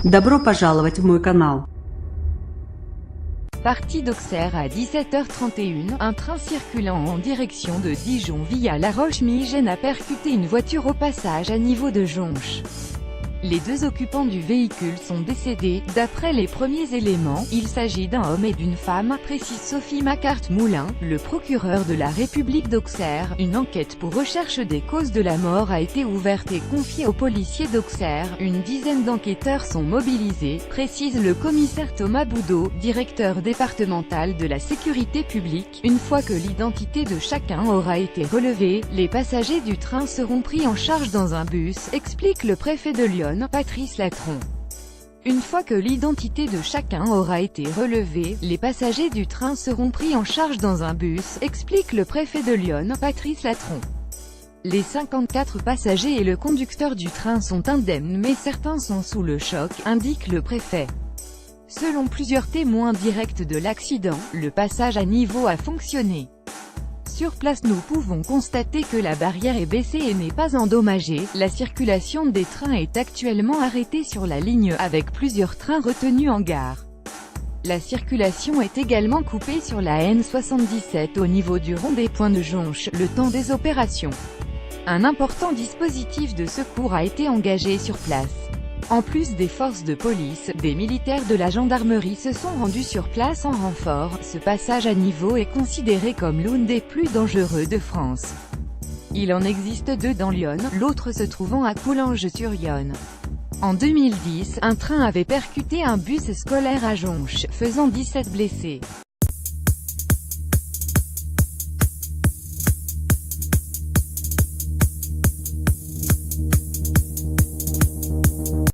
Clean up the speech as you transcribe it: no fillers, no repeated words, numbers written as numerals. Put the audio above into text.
Добро пожаловать в мой канал. Partie d'Auxerre à 17h31, un train circulant en direction de Dijon via La Roche-Migène a percuté une voiture au passage à niveau de Jonche. Les deux occupants du véhicule sont décédés. D'après les premiers éléments, il s'agit d'un homme et d'une femme, précise Sophie Macart-Moulin, le procureur de la République d'Auxerre. Une enquête pour recherche des causes de la mort a été ouverte et confiée aux policiers d'Auxerre. Une dizaine d'enquêteurs sont mobilisés, précise le commissaire Thomas Boudot, directeur départemental de la sécurité publique. Une fois que l'identité de chacun aura été relevée, les passagers du train seront pris en charge dans un bus, explique le préfet de Lyon, Patrice Latron. Une fois que l'identité de chacun aura été relevée, les passagers du train seront pris en charge dans un bus, explique le préfet de Lyon, Patrice Latron. Les 54 passagers et le conducteur du train sont indemnes mais certains sont sous le choc, indique le préfet. Selon plusieurs témoins directs de l'accident, le passage à niveau a fonctionné. Sur place nous pouvons constater que la barrière est baissée et n'est pas endommagée. La circulation des trains est actuellement arrêtée sur la ligne, avec plusieurs trains retenus en gare. La circulation est également coupée sur la N77 au niveau du rond des points de Jonche, le temps des opérations. Un important dispositif de secours a été engagé sur place. En plus des forces de police, des militaires de la gendarmerie se sont rendus sur place en renfort. Ce passage à niveau est considéré comme l'un des plus dangereux de France. Il en existe deux dans Lyon, l'autre se trouvant à Coulanges-sur-Yonne. En 2010, un train avait percuté un bus scolaire à Jonche, faisant 17 blessés.